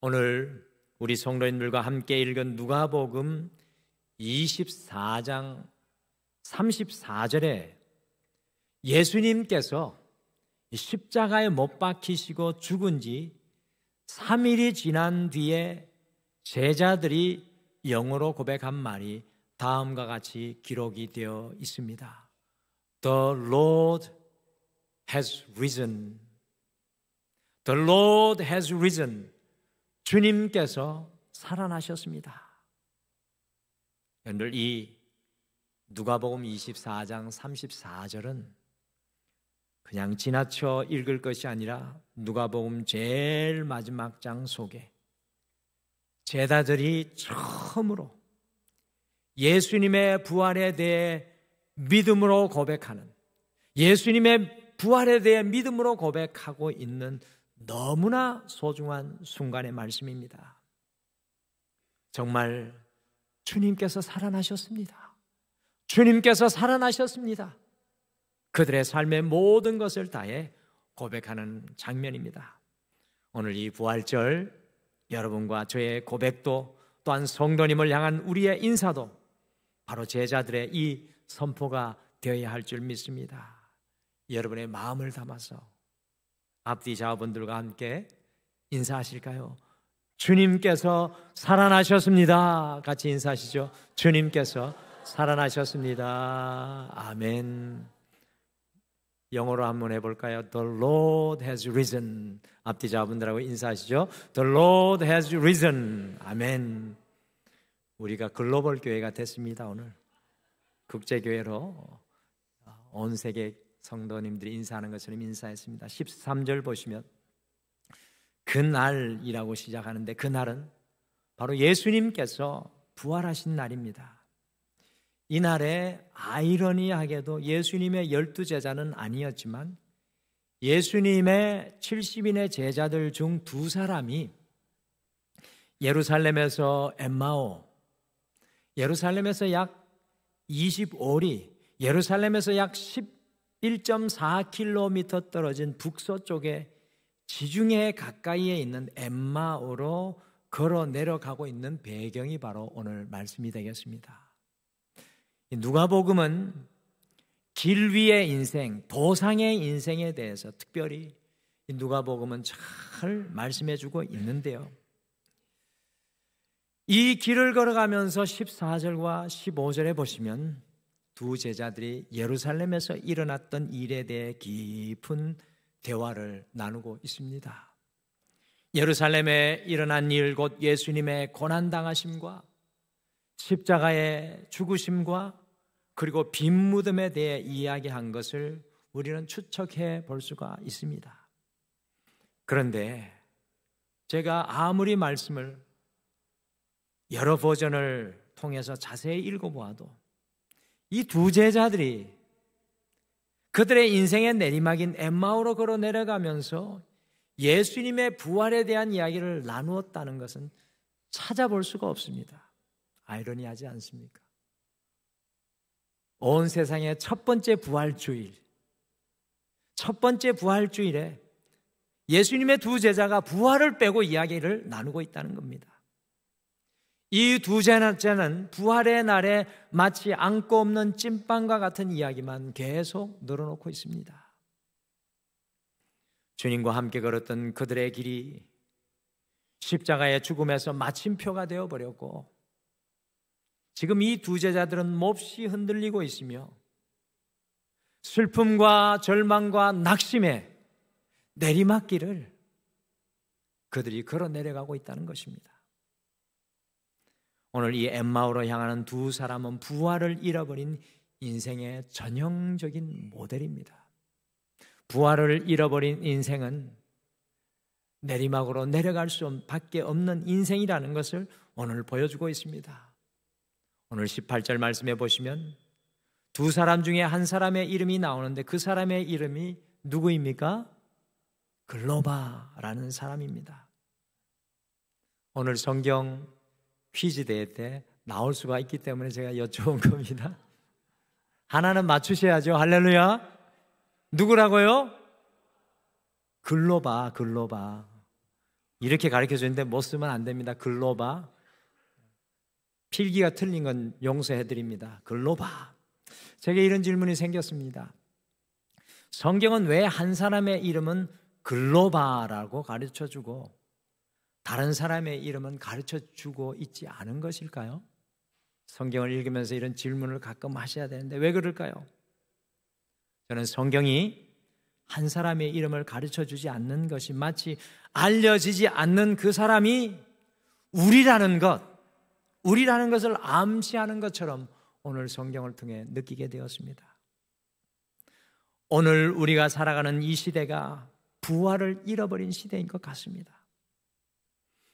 오늘 우리 성도님들과 함께 읽은 누가복음 24장 34절에 예수님께서 십자가에 못 박히시고 죽은 지 3일이 지난 뒤에 제자들이 영어로 고백한 말이 다음과 같이 기록이 되어 있습니다. The Lord has risen. The Lord has risen. 주님께서 살아나셨습니다. 여러분들, 이 누가복음 24장 34절은 그냥 지나쳐 읽을 것이 아니라 누가복음 제일 마지막 장 속에 제자들이 처음으로 예수님의 부활에 대해 믿음으로 고백하는, 예수님의 부활에 대해 믿음으로 고백하고 있는 너무나 소중한 순간의 말씀입니다. 정말 주님께서 살아나셨습니다. 주님께서 살아나셨습니다. 그들의 삶의 모든 것을 다해 고백하는 장면입니다. 오늘 이 부활절 여러분과 저의 고백도 또한 성도님을 향한 우리의 인사도 바로 제자들의 이 선포가 되어야 할 줄 믿습니다. 여러분의 마음을 담아서 앞뒤 자분들과 함께 인사하실까요? 주님께서 살아나셨습니다. 같이 인사하시죠. 주님께서 살아나셨습니다. 아멘. 영어로 한번 해볼까요? The Lord has risen. 앞뒤 자분들하고 인사하시죠. The Lord has risen. 아멘. 우리가 글로벌 교회가 됐습니다. 오늘 국제교회로 온 세계 성도님들이 인사하는 것처럼 인사했습니다. 13절 보시면 그날이라고 시작하는데 그날은 바로 예수님께서 부활하신 날입니다. 이 날에 아이러니하게도 예수님의 12제자는 아니었지만 예수님의 70인의 제자들 중 두 사람이 예루살렘에서 엠마오, 예루살렘에서 약 25리, 예루살렘에서 약 1.4km 떨어진 북서쪽에 지중해 가까이에 있는 엠마오로 걸어 내려가고 있는 배경이 바로 오늘 말씀이 되겠습니다. 누가복음은 길 위의 인생, 도상의 인생에 대해서 특별히 누가복음은 잘 말씀해주고 있는데요. 이 길을 걸어가면서 14절과 15절에 보시면 두 제자들이 예루살렘에서 일어났던 일에 대해 깊은 대화를 나누고 있습니다. 예루살렘에 일어난 일, 곧 예수님의 고난당하심과 십자가의 죽으심과 그리고 빈 무덤에 대해 이야기한 것을 우리는 추측해 볼 수가 있습니다. 그런데 제가 아무리 말씀을 여러 버전을 통해서 자세히 읽어보아도 이 두 제자들이 그들의 인생의 내리막인 엠마오로 걸어 내려가면서 예수님의 부활에 대한 이야기를 나누었다는 것은 찾아볼 수가 없습니다. 아이러니하지 않습니까? 온 세상의 첫 번째 부활주일, 첫 번째 부활주일에 예수님의 두 제자가 부활을 빼고 이야기를 나누고 있다는 겁니다. 이 두 제자는 부활의 날에 마치 안고 없는 찐빵과 같은 이야기만 계속 늘어놓고 있습니다. 주님과 함께 걸었던 그들의 길이 십자가의 죽음에서 마침표가 되어버렸고 지금 이 두 제자들은 몹시 흔들리고 있으며 슬픔과 절망과 낙심의 내리막길을 그들이 걸어 내려가고 있다는 것입니다. 오늘 이 엠마오로 향하는 두 사람은 부활을 잃어버린 인생의 전형적인 모델입니다. 부활을 잃어버린 인생은 내리막으로 내려갈 수밖에 없는 인생이라는 것을 오늘 보여주고 있습니다. 오늘 18절 말씀해 보시면 두 사람 중에 한 사람의 이름이 나오는데 그 사람의 이름이 누구입니까? 글로바라는 사람입니다. 오늘 성경 퀴즈 대회 때 나올 수가 있기 때문에 제가 여쭤본 겁니다. 하나는 맞추셔야죠. 할렐루야. 누구라고요? 글로바. 이렇게 가르쳐 주는데 못 쓰면 안 됩니다. 글로 봐. 필기가 틀린 건 용서해 드립니다. 글로 봐. 제게 이런 질문이 생겼습니다. 성경은 왜 한 사람의 이름은 글로 봐라고 가르쳐 주고 다른 사람의 이름은 가르쳐 주고 있지 않은 것일까요? 성경을 읽으면서 이런 질문을 가끔 하셔야 되는데 왜 그럴까요? 저는 성경이 한 사람의 이름을 가르쳐 주지 않는 것이 마치 알려지지 않는 그 사람이 우리라는 것을 암시하는 것처럼 오늘 성경을 통해 느끼게 되었습니다. 오늘 우리가 살아가는 이 시대가 부활을 잃어버린 시대인 것 같습니다.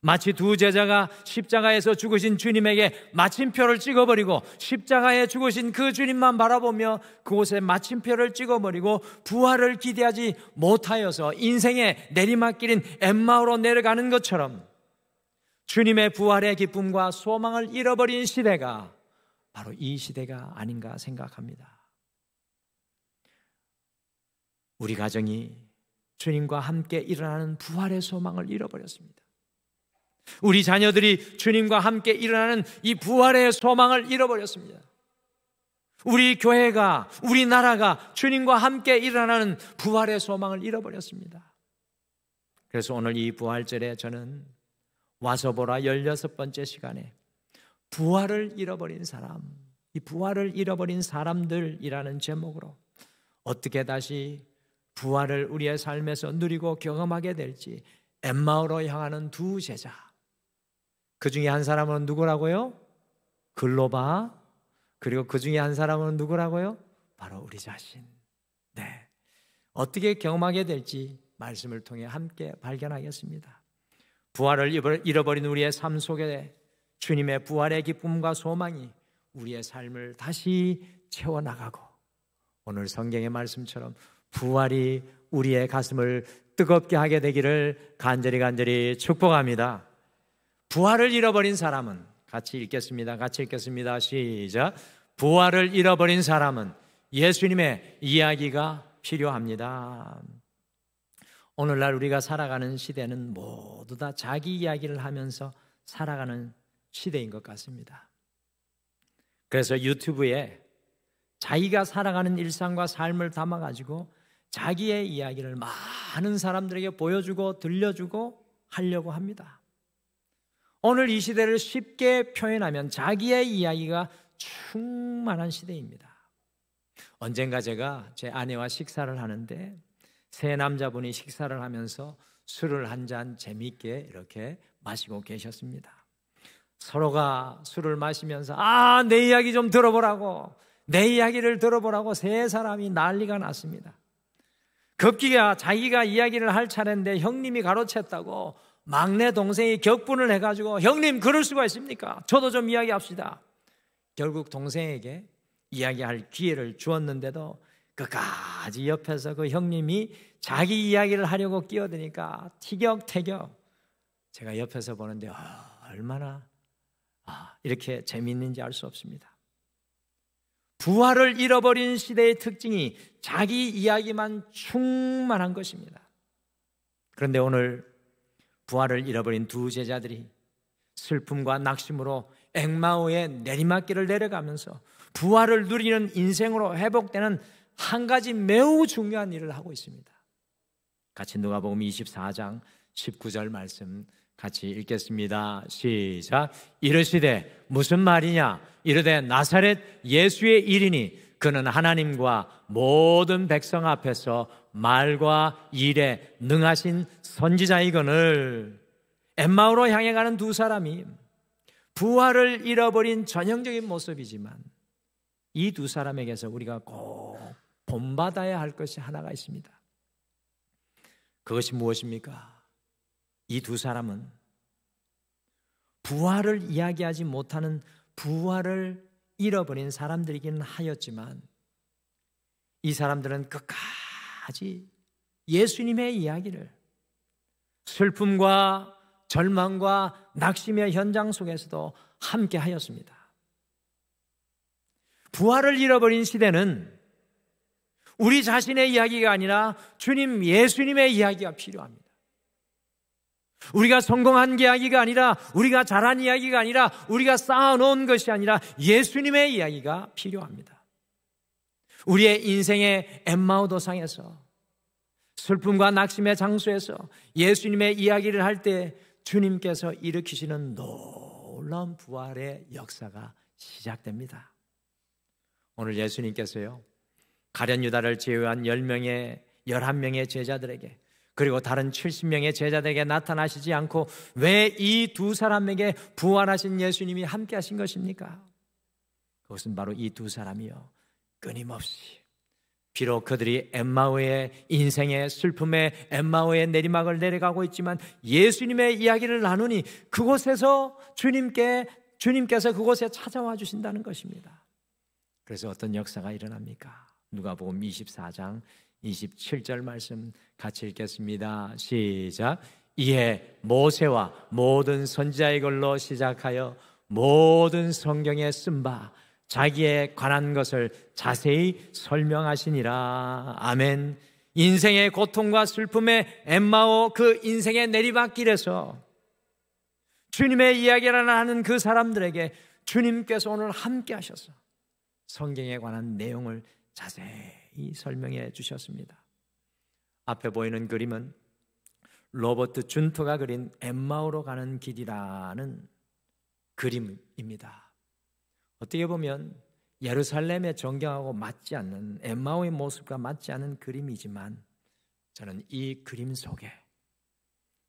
마치 두 제자가 십자가에서 죽으신 주님에게 마침표를 찍어버리고 십자가에 죽으신 그 주님만 바라보며 그곳에 마침표를 찍어버리고 부활을 기대하지 못하여서 인생의 내리막길인 엠마오로 내려가는 것처럼 주님의 부활의 기쁨과 소망을 잃어버린 시대가 바로 이 시대가 아닌가 생각합니다. 우리 가정이 주님과 함께 일어나는 부활의 소망을 잃어버렸습니다. 우리 자녀들이 주님과 함께 일어나는 이 부활의 소망을 잃어버렸습니다. 우리 교회가, 우리 나라가 주님과 함께 일어나는 부활의 소망을 잃어버렸습니다. 그래서 오늘 이 부활절에 저는 와서 보라 16번째 시간에 부활을 잃어버린 사람, 이 부활을 잃어버린 사람들이라는 제목으로 어떻게 다시 부활을 우리의 삶에서 누리고 경험하게 될지 엠마오로 향하는 두 제자, 그 중에 한 사람은 누구라고요? 글로바. 그리고 그 중에 한 사람은 누구라고요? 바로 우리 자신. 네, 어떻게 경험하게 될지 말씀을 통해 함께 발견하겠습니다. 부활을 잃어버린 우리의 삶 속에 주님의 부활의 기쁨과 소망이 우리의 삶을 다시 채워나가고 오늘 성경의 말씀처럼 부활이 우리의 가슴을 뜨겁게 하게 되기를 간절히 축복합니다. 부활을 잃어버린 사람은 같이 읽겠습니다. 시작. 부활을 잃어버린 사람은 예수님의 이야기가 필요합니다. 오늘날 우리가 살아가는 시대는 모두 다 자기 이야기를 하면서 살아가는 시대인 것 같습니다. 그래서 유튜브에 자기가 살아가는 일상과 삶을 담아가지고 자기의 이야기를 많은 사람들에게 보여주고 들려주고 하려고 합니다. 오늘 이 시대를 쉽게 표현하면 자기의 이야기가 충만한 시대입니다. 언젠가 제가 제 아내와 식사를 하는데 세 남자분이 식사를 하면서 술을 한 잔 재미있게 이렇게 마시고 계셨습니다. 서로가 술을 마시면서 내 이야기 좀 들어보라고, 내 이야기를 들어보라고 세 사람이 난리가 났습니다. 급기야 자기가 이야기를 할 차례인데 형님이 가로챘다고 막내 동생이 격분을 해가지고 형님 그럴 수가 있습니까? 저도 좀 이야기합시다. 결국 동생에게 이야기할 기회를 주었는데도 끝까지 옆에서 그 형님이 자기 이야기를 하려고 끼어드니까 티격태격. 제가 옆에서 보는데 얼마나 이렇게 재미있는지 알 수 없습니다. 부활을 잃어버린 시대의 특징이 자기 이야기만 충만한 것입니다. 그런데 오늘 부활을 잃어버린 두 제자들이 슬픔과 낙심으로 엠마오의 내리막길을 내려가면서 부활을 누리는 인생으로 회복되는 한 가지 매우 중요한 일을 하고 있습니다. 같이 누가복음 24장 19절 말씀 같이 읽겠습니다. 시작. 이르시되 무슨 말이냐? 이르되 나사렛 예수의 일이니 그는 하나님과 모든 백성 앞에서 말과 일에 능하신 선지자이거늘. 엠마오로 향해 가는 두 사람이 부활을 잃어버린 전형적인 모습이지만 이 두 사람에게서 우리가 꼭 본받아야 할 것이 하나가 있습니다. 그것이 무엇입니까? 이 두 사람은 부활을 이야기하지 못하는 부활을 잃어버린 사람들이기는 하였지만 이 사람들은 끝까지 예수님의 이야기를 슬픔과 절망과 낙심의 현장 속에서도 함께 하였습니다. 부활을 잃어버린 시대는 우리 자신의 이야기가 아니라 주님 예수님의 이야기가 필요합니다. 우리가 성공한 이야기가 아니라, 우리가 잘한 이야기가 아니라, 우리가 쌓아놓은 것이 아니라 예수님의 이야기가 필요합니다. 우리의 인생의 엠마오 도상에서, 슬픔과 낙심의 장소에서 예수님의 이야기를 할 때 주님께서 일으키시는 놀라운 부활의 역사가 시작됩니다. 오늘 예수님께서요, 가룟 유다를 제외한 11명의 제자들에게, 그리고 다른 70명의 제자들에게 나타나시지 않고 왜 이 두 사람에게 부활하신 예수님이 함께 하신 것입니까? 그것은 바로 이 두 사람이요, 끊임없이, 비록 그들이 엠마오의 인생의 슬픔의 엠마오의 내리막을 내려가고 있지만 예수님의 이야기를 나누니 그곳에서 주님께서 그곳에 찾아와 주신다는 것입니다. 그래서 어떤 역사가 일어납니까? 누가복음 24장 27절 말씀 같이 읽겠습니다. 시작. 이에 모세와 모든 선지자의 글로 시작하여 모든 성경에 쓴 바 자기에 관한 것을 자세히 설명하시니라. 아멘. 인생의 고통과 슬픔의 엠마오, 그 인생의 내리막길에서 주님의 이야기를 하는 그 사람들에게 주님께서 오늘 함께 하셔서 성경에 관한 내용을 자세히 설명해 주셨습니다. 앞에 보이는 그림은 로버트 준터가 그린 엠마오로 가는 길이라는 그림입니다. 어떻게 보면 예루살렘의 정경하고 맞지 않는, 엠마오의 모습과 맞지 않은 그림이지만 저는 이 그림 속에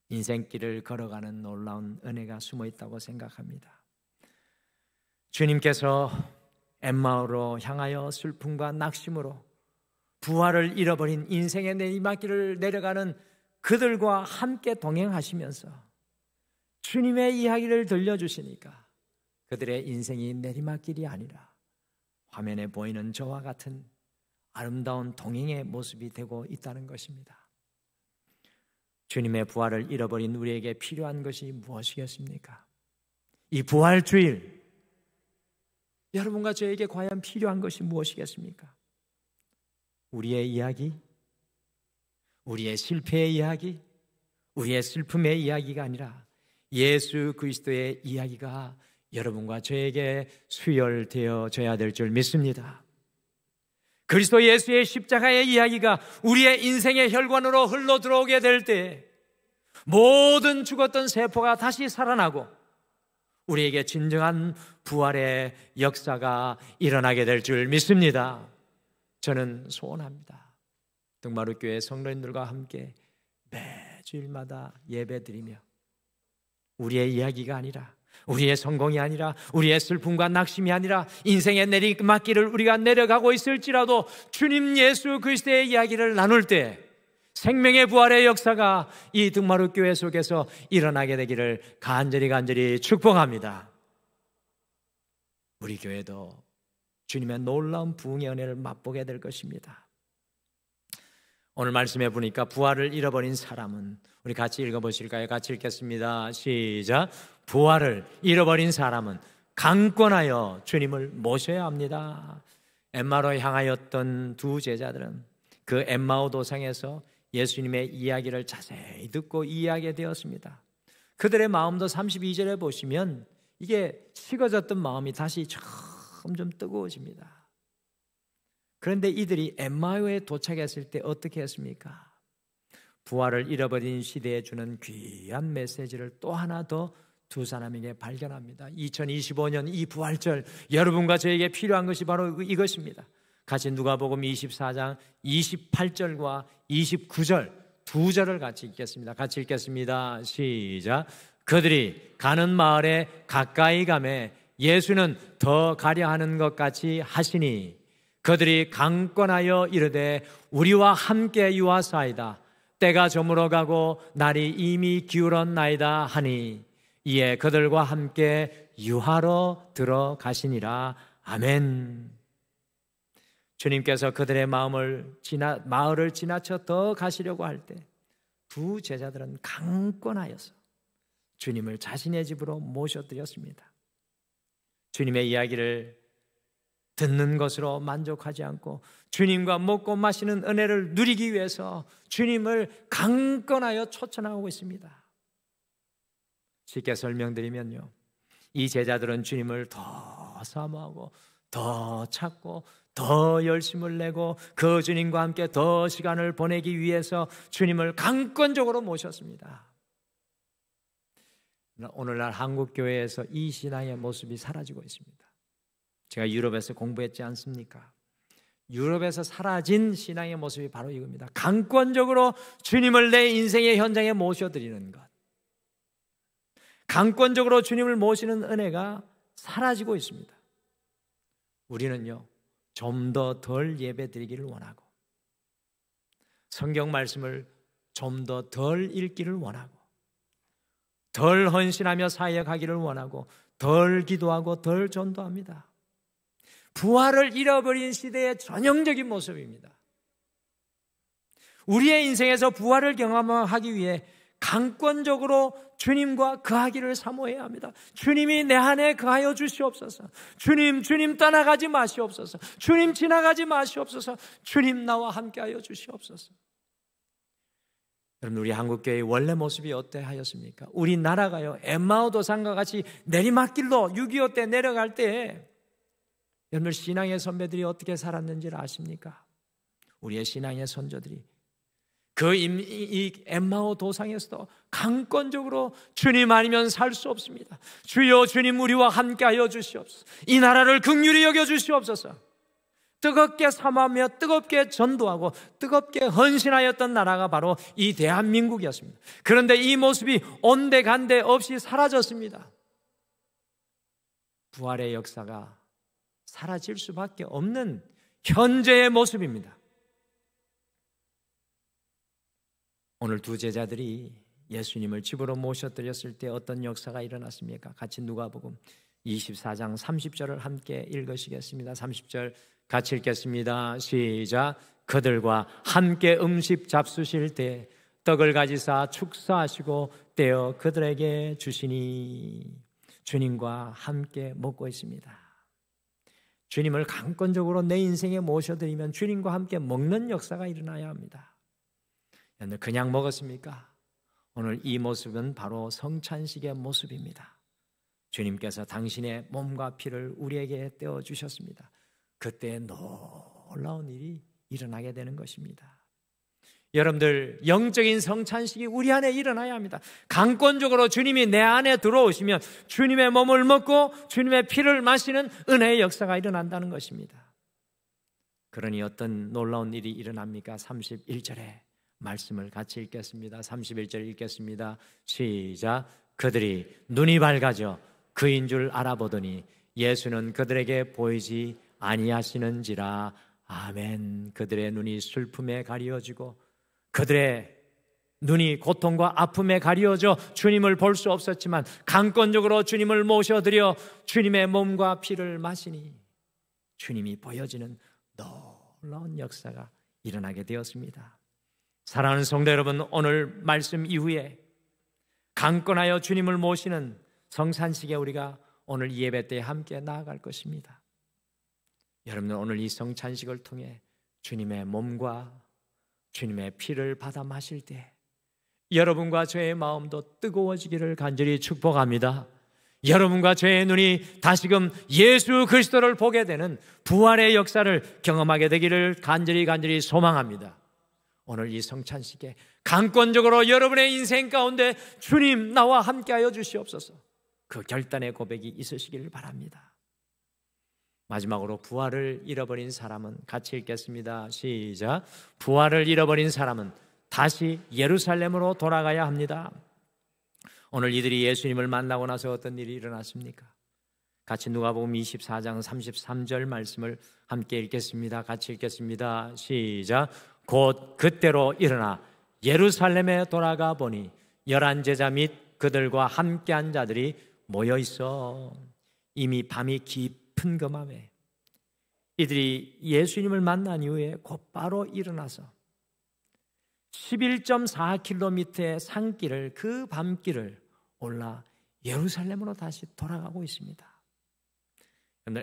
인생길을 걸어가는 놀라운 은혜가 숨어 있다고 생각합니다. 주님께서 엠마오로 향하여 슬픔과 낙심으로 부활을 잃어버린 인생의 내리막길을 내려가는 그들과 함께 동행하시면서 주님의 이야기를 들려주시니까 그들의 인생이 내리막길이 아니라 화면에 보이는 저와 같은 아름다운 동행의 모습이 되고 있다는 것입니다. 주님의 부활을 잃어버린 우리에게 필요한 것이 무엇이겠습니까? 이 부활주일, 여러분과 저에게 과연 필요한 것이 무엇이겠습니까? 우리의 이야기, 우리의 실패의 이야기, 우리의 슬픔의 이야기가 아니라 예수 그리스도의 이야기가 여러분과 저에게 수혈되어져야 될 줄 믿습니다. 그리스도 예수의 십자가의 이야기가 우리의 인생의 혈관으로 흘러 들어오게 될 때 모든 죽었던 세포가 다시 살아나고 우리에게 진정한 부활의 역사가 일어나게 될 줄 믿습니다. 저는 소원합니다. 등마루교회 성도님들과 함께 매주일마다 예배드리며 우리의 이야기가 아니라, 우리의 성공이 아니라, 우리의 슬픔과 낙심이 아니라 인생의 내리막길을 우리가 내려가고 있을지라도 주님 예수 그리스도의 이야기를 나눌 때 생명의 부활의 역사가 이 등마루교회 속에서 일어나게 되기를 간절히 축복합니다. 우리 교회도 주님의 놀라운 부흥의 은혜를 맛보게 될 것입니다. 오늘 말씀해 보니까 부활을 잃어버린 사람은, 우리 같이 읽어보실까요? 같이 읽겠습니다. 시작. 부활을 잃어버린 사람은 강권하여 주님을 모셔야 합니다. 엠마오로 향하였던 두 제자들은 그 엠마오 도상에서 예수님의 이야기를 자세히 듣고 이해하게 되었습니다. 그들의 마음도 32절에 보시면 이게 식어졌던 마음이 다시 점점 뜨거워집니다. 그런데 이들이 엠마오에 도착했을 때 어떻게 했습니까? 부활을 잃어버린 시대에 주는 귀한 메시지를 또 하나 더 두 사람에게 발견합니다. 2025년 이 부활절, 여러분과 저에게 필요한 것이 바로 이것입니다. 같이 누가복음 24장 28절과 29절 두 절을 같이 읽겠습니다. 같이 읽겠습니다. 시작. 그들이 가는 마을에 가까이 가매 예수는 더 가려 하는 것 같이 하시니 그들이 강권하여 이르되 우리와 함께 유하사이다. 때가 저물어 가고 날이 이미 기울었나이다 하니 이에 그들과 함께 유하로 들어가시니라. 아멘. 주님께서 그들의 마을을 지나쳐 더 가시려고 할 때 두 제자들은 강권하여서 주님을 자신의 집으로 모셔드렸습니다. 주님의 이야기를 듣는 것으로 만족하지 않고 주님과 먹고 마시는 은혜를 누리기 위해서 주님을 강권하여 초청하고 있습니다. 쉽게 설명드리면요, 이 제자들은 주님을 더 사모하고 더 찾고 더 열심을 내고 그 주님과 함께 더 시간을 보내기 위해서 주님을 강권적으로 모셨습니다. 오늘날 한국교회에서 이 신앙의 모습이 사라지고 있습니다. 제가 유럽에서 공부했지 않습니까? 유럽에서 사라진 신앙의 모습이 바로 이겁니다. 강권적으로 주님을 내 인생의 현장에 모셔드리는 것, 강권적으로 주님을 모시는 은혜가 사라지고 있습니다. 우리는요, 좀 더 덜 예배 드리기를 원하고, 성경 말씀을 좀 더 덜 읽기를 원하고, 덜 헌신하며 사역하기를 원하고, 덜 기도하고 덜 전도합니다. 부활을 잃어버린 시대의 전형적인 모습입니다. 우리의 인생에서 부활을 경험하기 위해 강권적으로 주님과 거하기를 사모해야 합니다. 주님이 내 안에 거하여 주시옵소서. 주님 떠나가지 마시옵소서. 주님 지나가지 마시옵소서. 주님 나와 함께하여 주시옵소서. 여러분, 우리 한국교회의 원래 모습이 어떠하였습니까? 우리나라가요, 엠마오 도상과 같이 내리막길로 6.25 때 내려갈 때 여러분, 신앙의 선배들이 어떻게 살았는지를 아십니까? 우리의 신앙의 선조들이 이 엠마오 도상에서도 강권적으로 주님 아니면 살 수 없습니다. 주여, 주님 우리와 함께하여 주시옵소서. 이 나라를 긍휼히 여겨 주시옵소서. 뜨겁게 사모하며 뜨겁게 전도하고 뜨겁게 헌신하였던 나라가 바로 이 대한민국이었습니다. 그런데 이 모습이 온데간데 없이 사라졌습니다. 부활의 역사가 사라질 수밖에 없는 현재의 모습입니다. 오늘 두 제자들이 예수님을 집으로 모셔드렸을 때 어떤 역사가 일어났습니까? 같이 누가복음 24장 30절을 함께 읽으시겠습니다. 30절 같이 읽겠습니다. 시작. 그들과 함께 음식 잡수실 때 떡을 가지사 축사하시고 떼어 그들에게 주시니, 주님과 함께 먹고 있습니다. 주님을 강권적으로 내 인생에 모셔드리면 주님과 함께 먹는 역사가 일어나야 합니다. 그냥 먹었습니까? 오늘 이 모습은 바로 성찬식의 모습입니다. 주님께서 당신의 몸과 피를 우리에게 떼어주셨습니다. 그때 놀라운 일이 일어나게 되는 것입니다. 여러분들, 영적인 성찬식이 우리 안에 일어나야 합니다. 강권적으로 주님이 내 안에 들어오시면 주님의 몸을 먹고 주님의 피를 마시는 은혜의 역사가 일어난다는 것입니다. 그러니 어떤 놀라운 일이 일어납니까? 31절에 말씀을 같이 읽겠습니다. 31절 읽겠습니다. 시작. 그들이 눈이 밝아져 그인 줄 알아보더니 예수는 그들에게 보이지 아니하시는지라. 아멘. 그들의 눈이 슬픔에 가리워지고 그들의 눈이 고통과 아픔에 가리워져 주님을 볼 수 없었지만 강권적으로 주님을 모셔드려 주님의 몸과 피를 마시니 주님이 보여지는 놀라운 역사가 일어나게 되었습니다. 사랑하는 성도 여러분, 오늘 말씀 이후에 강권하여 주님을 모시는 성찬식에 우리가 오늘 이 예배 때 함께 나아갈 것입니다. 여러분은 오늘 이 성찬식을 통해 주님의 몸과 주님의 피를 받아 마실 때 여러분과 저의 마음도 뜨거워지기를 간절히 축복합니다. 여러분과 저의 눈이 다시금 예수 그리스도를 보게 되는 부활의 역사를 경험하게 되기를 간절히 소망합니다. 오늘 이 성찬식에 강권적으로 여러분의 인생 가운데 주님 나와 함께하여 주시옵소서, 그 결단의 고백이 있으시기를 바랍니다. 마지막으로 부활을 잃어버린 사람은 같이 읽겠습니다. 시작. 부활을 잃어버린 사람은 다시 예루살렘으로 돌아가야 합니다. 오늘 이들이 예수님을 만나고 나서 어떤 일이 일어났습니까? 같이 누가복음 24장 33절 말씀을 함께 읽겠습니다. 같이 읽겠습니다. 시작. 곧 그때로 일어나 예루살렘에 돌아가 보니 11 제자 및 그들과 함께한 자들이 모여 있어 이미 밤이 깊은 금함에 이들이 예수님을 만난 이후에 곧바로 일어나서 11.4km의 산길을, 그 밤길을 올라 예루살렘으로 다시 돌아가고 있습니다.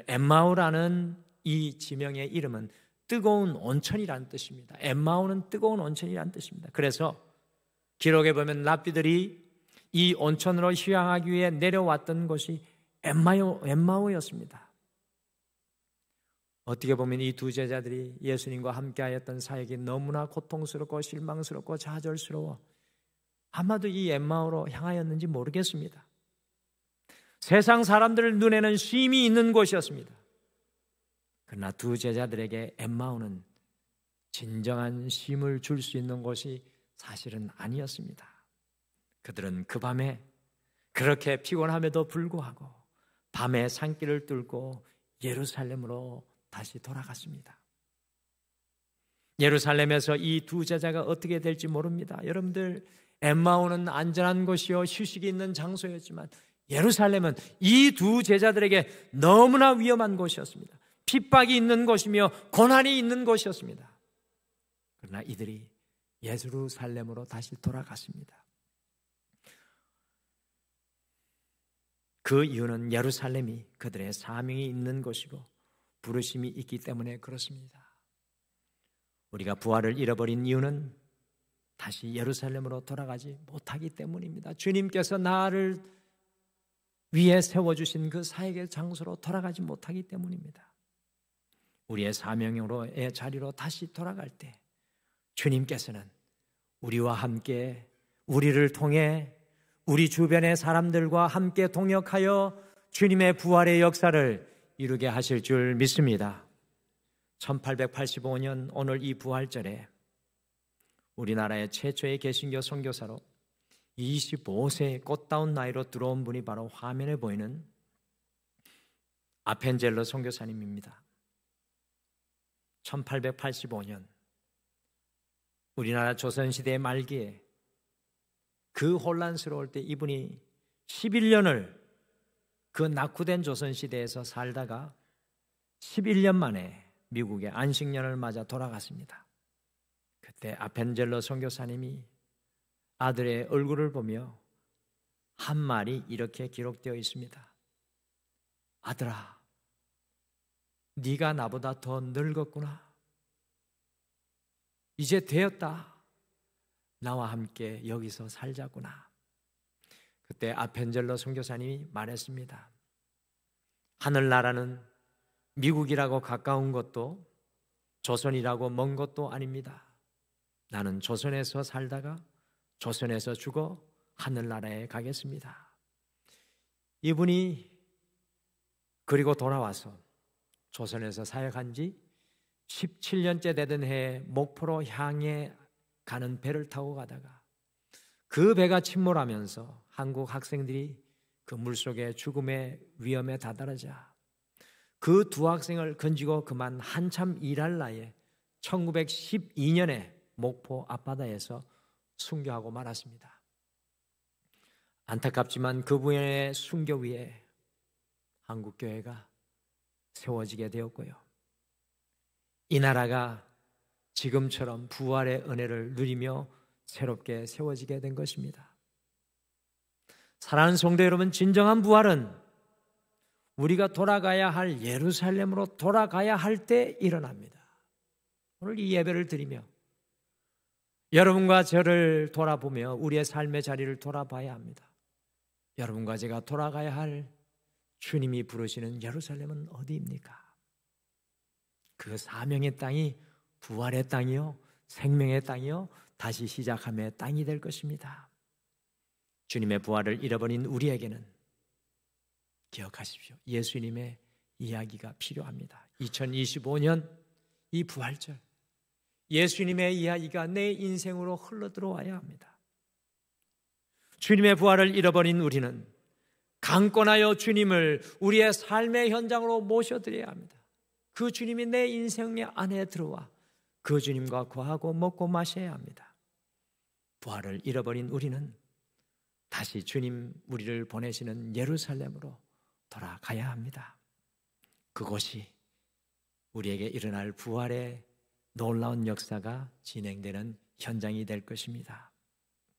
엠마오라는 이 지명의 이름은 뜨거운 온천이라는 뜻입니다. 엠마오는 뜨거운 온천이라는 뜻입니다. 그래서 기록에 보면 랍비들이 이 온천으로 휴양하기 위해 내려왔던 곳이 엠마오였습니다. 어떻게 보면 이 두 제자들이 예수님과 함께하였던 사역이 너무나 고통스럽고 실망스럽고 좌절스러워 아마도 이 엠마오로 향하였는지 모르겠습니다. 세상 사람들 눈에는 쉼이 있는 곳이었습니다. 그러나 두 제자들에게 엠마오는 진정한 쉼을 줄 수 있는 곳이 사실은 아니었습니다. 그들은 그 밤에 그렇게 피곤함에도 불구하고 밤에 산길을 뚫고 예루살렘으로 다시 돌아갔습니다. 예루살렘에서 이 두 제자가 어떻게 될지 모릅니다. 여러분들, 엠마오는 안전한 곳이요 휴식이 있는 장소였지만 예루살렘은 이 두 제자들에게 너무나 위험한 곳이었습니다. 핍박이 있는 곳이며 고난이 있는 곳이었습니다. 그러나 이들이 예루살렘으로 다시 돌아갔습니다. 그 이유는 예루살렘이 그들의 사명이 있는 곳이고 부르심이 있기 때문에 그렇습니다. 우리가 부활을 잃어버린 이유는 다시 예루살렘으로 돌아가지 못하기 때문입니다. 주님께서 나를 위해 세워주신 그 사역의 장소로 돌아가지 못하기 때문입니다. 우리의 사명으로의 자리로 다시 돌아갈 때 주님께서는 우리와 함께, 우리를 통해 우리 주변의 사람들과 함께 동역하여 주님의 부활의 역사를 이루게 하실 줄 믿습니다. 1885년 오늘 이 부활절에 우리나라의 최초의 개신교 선교사로 25세 꽃다운 나이로 들어온 분이 바로 화면에 보이는 아펜젤러 선교사님입니다. 1885년 우리나라 조선시대의 말기에 그 혼란스러울 때 이분이 11년을 그 낙후된 조선시대에서 살다가 11년 만에 미국의 안식년을 맞아 돌아갔습니다. 그때 아펜젤러 선교사님이 아들의 얼굴을 보며 한 말이 이렇게 기록되어 있습니다. 아들아, 네가 나보다 더 늙었구나. 이제 되었다. 나와 함께 여기서 살자꾸나. 그때 아펜젤러 선교사님이 말했습니다. 하늘나라는 미국이라고 가까운 것도 조선이라고 먼 것도 아닙니다. 나는 조선에서 살다가 조선에서 죽어 하늘나라에 가겠습니다. 이분이 그리고 돌아와서 조선에서 사역한 지 17년째 되던 해에 목포로 향해 가는 배를 타고 가다가 그 배가 침몰하면서 한국 학생들이 그 물속에 죽음의 위험에 다다르자 그 두 학생을 건지고 그만 한참 일할 나이에 1912년에 목포 앞바다에서 순교하고 말았습니다. 안타깝지만 그분의 순교 위에 한국교회가 세워지게 되었고요. 이 나라가 지금처럼 부활의 은혜를 누리며 새롭게 세워지게 된 것입니다. 사랑하는 성도 여러분, 진정한 부활은 우리가 돌아가야 할 예루살렘으로 돌아가야 할 때 일어납니다. 오늘 이 예배를 드리며 여러분과 저를 돌아보며 우리의 삶의 자리를 돌아봐야 합니다. 여러분과 제가 돌아가야 할 주님이 부르시는 예루살렘은 어디입니까? 그 사명의 땅이 부활의 땅이요, 생명의 땅이요, 다시 시작함의 땅이 될 것입니다. 주님의 부활을 잃어버린 우리에게는 기억하십시오. 예수님의 이야기가 필요합니다. 2025년 이 부활절, 예수님의 이야기가 내 인생으로 흘러들어와야 합니다. 주님의 부활을 잃어버린 우리는 강권하여 주님을 우리의 삶의 현장으로 모셔드려야 합니다. 그 주님이 내 인생의 안에 들어와 그 주님과 거하고 먹고 마셔야 합니다. 부활을 잃어버린 우리는 다시 주님 우리를 보내시는 예루살렘으로 돌아가야 합니다. 그곳이 우리에게 일어날 부활의 놀라운 역사가 진행되는 현장이 될 것입니다.